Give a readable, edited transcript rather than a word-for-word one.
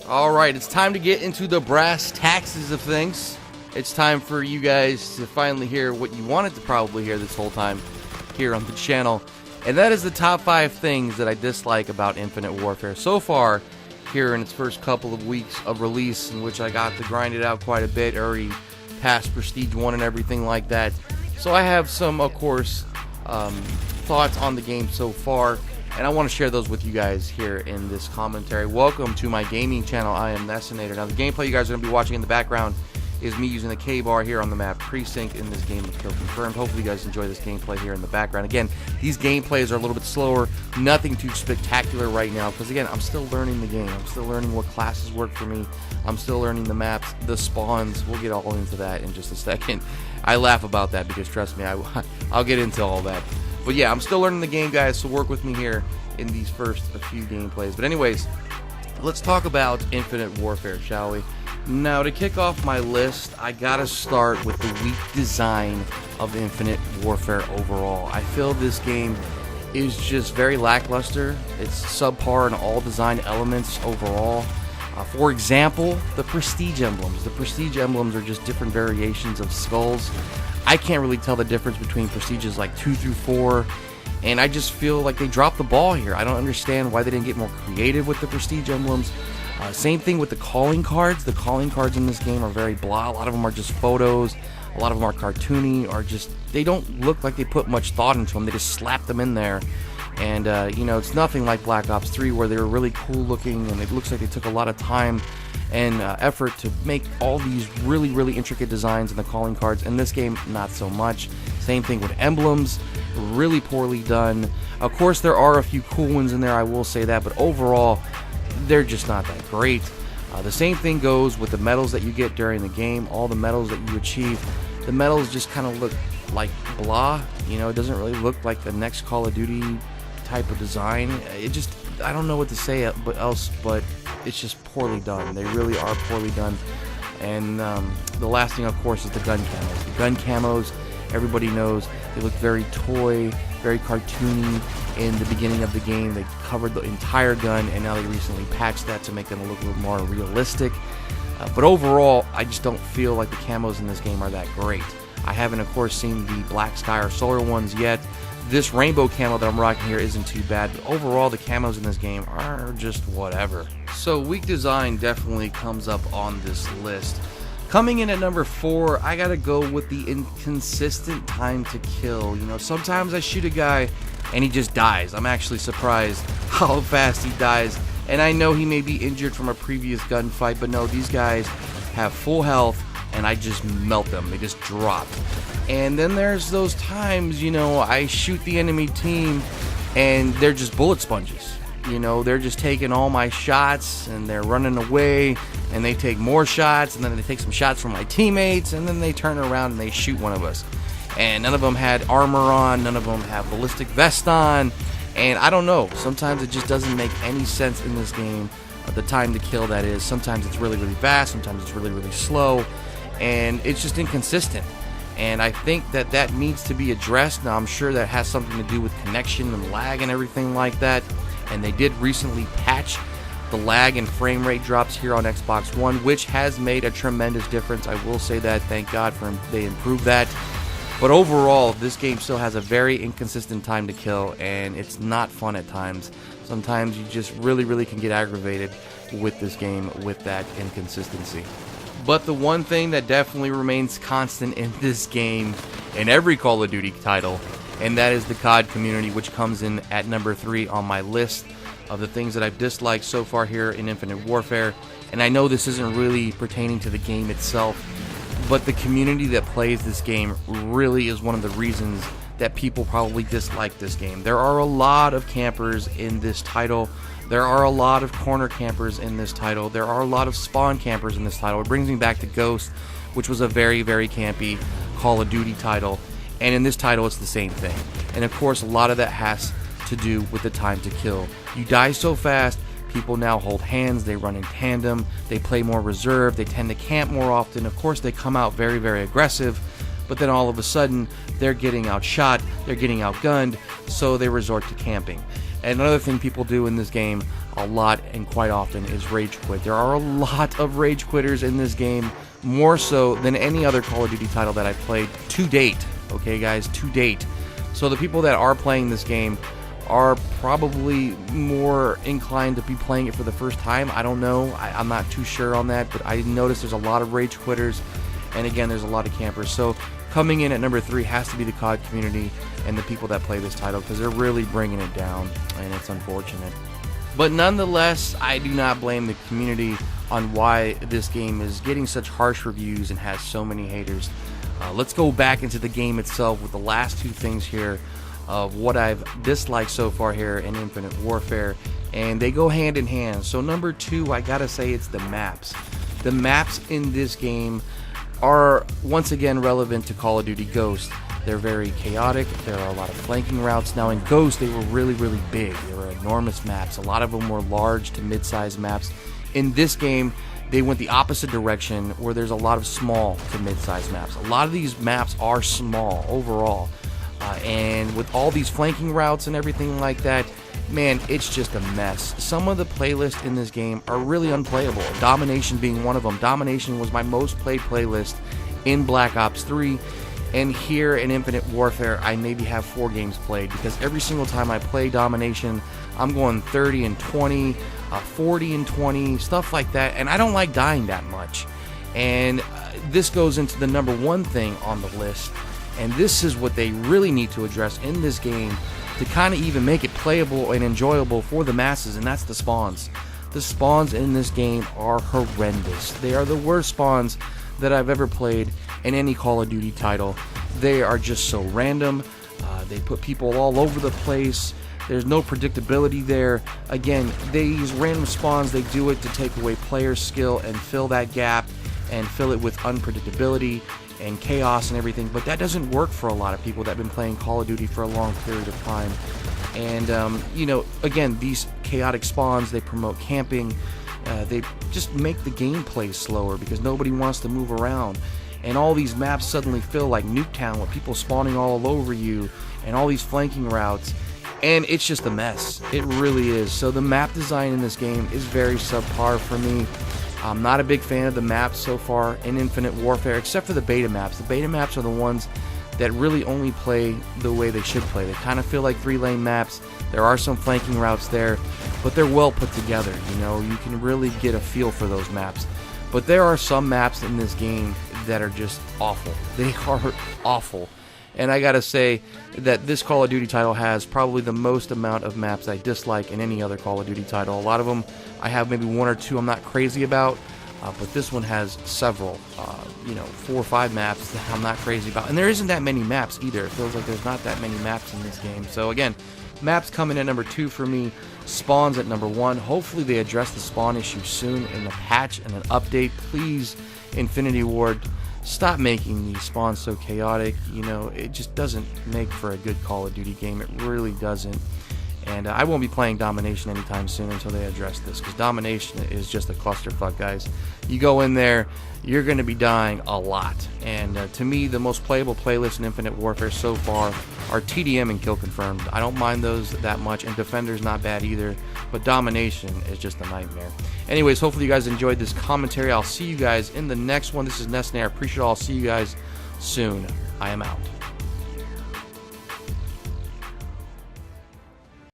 Alright, it's time to get into the brass taxes of things. It's time for you guys to finally hear what you wanted to probably hear this whole time here on the channel. And that is the top 5 things that I dislike about Infinite Warfare so far here in its first couple of weeks of release, in which I got to grind it out quite a bit, already past Prestige 1 and everything like that. So I have some, of course, thoughts on the game so far, and I want to share those with you guys here in this commentary. Welcome to my gaming channel. I am Nessinator. Now, the gameplay you guys are going to be watching in the background is me using the K-bar here on the map Precinct in this game of Kill Confirmed. Hopefully you guys enjoy this gameplay here in the background. Again, these gameplays are a little bit slower, nothing too spectacular right now, because again, I'm still learning the game. I'm still learning what classes work for me. I'm still learning the maps, the spawns. We'll get all into that in just a second. I laugh about that because trust me, I'll get into all that. But yeah, I'm still learning the game, guys, so work with me here in these first few gameplays. But anyways, let's talk about Infinite Warfare, shall we? Now, to kick off my list, I gotta start with the weak design of Infinite Warfare overall. I feel this game is just very lackluster. It's subpar in all design elements overall. For example, the Prestige emblems. The Prestige emblems are just different variations of skulls. I can't really tell the difference between Prestiges like 2 through 4, and I just feel like they dropped the ball here. I don't understand why they didn't get more creative with the Prestige emblems. Same thing with the calling cards. The calling cards in this game are very blah. A lot of them are just photos. A lot of them are cartoony, or just, they don't look like they put much thought into them. They just slap them in there. And, you know, it's nothing like Black Ops 3 where they were really cool looking, and it looks like they took a lot of time and effort to make all these really intricate designs in the calling cards. In this game, not so much. Same thing with emblems, really poorly done. Of course, there are a few cool ones in there, I will say that, but overall, they're just not that great. The same thing goes with the medals that you get during the game. All the medals that you achieve, the medals just kind of look like blah. You know, it doesn't really look like the next Call of Duty type of design. It just, I don't know what to say else, but it's just poorly done. They really are poorly done. And the last thing, of course, is the gun camos. The gun camos, everybody knows, they look very toy, very cartoony in the beginning of the game. They covered the entire gun, and now they recently patched that to make them look a little more realistic. But overall, I just don't feel like the camos in this game are that great. I haven't, of course, seen the black sky or solar ones yet. This rainbow camo that I'm rocking here isn't too bad, but overall the camos in this game are just whatever. So weak design definitely comes up on this list. Coming in at number 4, I gotta go with the inconsistent time to kill. You know, sometimes I shoot a guy and he just dies. I'm actually surprised how fast he dies. And I know he may be injured from a previous gunfight, but no, these guys have full health and I just melt them. They just drop. And then there's those times, you know, I shoot the enemy team and they're just bullet sponges. You know, they're just taking all my shots and they're running away, and they take more shots, and then they take some shots from my teammates, and then they turn around and they shoot one of us. And none of them had armor on, none of them have ballistic vest on, and I don't know, sometimes it just doesn't make any sense in this game, the time to kill that is. Sometimes it's really fast, sometimes it's really slow, and it's just inconsistent. And I think that that needs to be addressed. Now, I'm sure that has something to do with connection and lag and everything like that. And they did recently patch the lag and frame rate drops here on Xbox One, which has made a tremendous difference. I will say that. Thank God they improved that. But overall, this game still has a very inconsistent time to kill, and it's not fun at times. Sometimes you just really can get aggravated with this game with that inconsistency. But the one thing that definitely remains constant in this game, in every Call of Duty title, and that is the COD community, which comes in at number 3 on my list of the things that I've disliked so far here in Infinite Warfare. And I know this isn't really pertaining to the game itself, but the community that plays this game really is one of the reasons that people probably dislike this game. There are a lot of campers in this title. There are a lot of corner campers in this title. There are a lot of spawn campers in this title. It brings me back to Ghost, which was a very campy Call of Duty title. And in this title, it's the same thing. And of course, a lot of that has to do with the time to kill. You die so fast, people now hold hands, they run in tandem, they play more reserve, they tend to camp more often. Of course, they come out very aggressive, but then all of a sudden, they're getting outshot, they're getting outgunned, so they resort to camping. And another thing people do in this game a lot and quite often is rage quit. There are a lot of rage quitters in this game, more so than any other Call of Duty title that I've played to date. Okay, guys, to date. So the people that are playing this game are probably more inclined to be playing it for the first time. I don't know. I'm not too sure on that, but I noticed there's a lot of rage quitters, and again, there's a lot of campers. So coming in at number 3 has to be the COD community and the people that play this title, because they're really bringing it down, and it's unfortunate. But nonetheless, I do not blame the community on why this game is getting such harsh reviews and has so many haters. Let's go back into the game itself with the last 2 things here of what I've disliked so far here in Infinite Warfare, and they go hand in hand. So number 2, I gotta say, it's the maps. The maps in this game are once again relevant to Call of Duty Ghost. They're very chaotic. There are a lot of flanking routes. Now in Ghost, they were really big. They were enormous maps. A lot of them were large to mid-sized maps. In this game, they went the opposite direction, where there's a lot of small to mid-sized maps. A lot of these maps are small overall. And with all these flanking routes and everything like that, man, it's just a mess. Some of the playlists in this game are really unplayable. Domination being one of them. Domination was my most played playlist in Black Ops 3. And here in Infinite Warfare, I maybe have 4 games played, because every single time I play Domination, I'm going 30 and 20, 40 and 20, stuff like that. And I don't like dying that much. And this goes into the number 1 thing on the list. And this is what they really need to address in this game to kind of even make it playable and enjoyable for the masses, and that's the spawns. The spawns in this game are horrendous. They are the worst spawns that I've ever played in any Call of Duty title. They are just so random. They put people all over the place. There's no predictability there. Again, these random spawns, they do it to take away player skill and fill that gap and fill it with unpredictability and chaos and everything, but that doesn't work for a lot of people that have been playing Call of Duty for a long period of time. And you know, again, these chaotic spawns, they promote camping. They just make the gameplay slower because nobody wants to move around, and all these maps suddenly feel like Nuketown with people spawning all over you and all these flanking routes, and it's just a mess. It really is. So the map design in this game is very subpar for me. I'm not a big fan of the maps so far in Infinite Warfare, except for the beta maps. The beta maps are the ones that really only play the way they should play. They kind of feel like 3-lane maps. There are some flanking routes there, but they're well put together. You know, you can really get a feel for those maps. But there are some maps in this game that are just awful. They are awful. And I gotta say that this Call of Duty title has probably the most amount of maps I dislike in any other Call of Duty title. A lot of them I have maybe 1 or 2 I'm not crazy about, but this one has several, 4 or 5 maps that I'm not crazy about. And there isn't that many maps either. It feels like there's not that many maps in this game. So again, maps coming in number 2 for me, spawns at number 1. Hopefully they address the spawn issue soon in the patch and an update. Please, Infinity Ward, stop making these spawns so chaotic. You know, it just doesn't make for a good Call of Duty game. It really doesn't. And I won't be playing Domination anytime soon until they address this, because Domination is just a clusterfuck, guys. You go in there, you're going to be dying a lot. And to me, the most playable playlists in Infinite Warfare so far are TDM and Kill Confirmed. I don't mind those that much, and Defender's not bad either, but Domination is just a nightmare. Anyways, hopefully you guys enjoyed this commentary. I'll see you guys in the next one. This is Nessinator. I appreciate it all. I'll see you guys soon. I am out.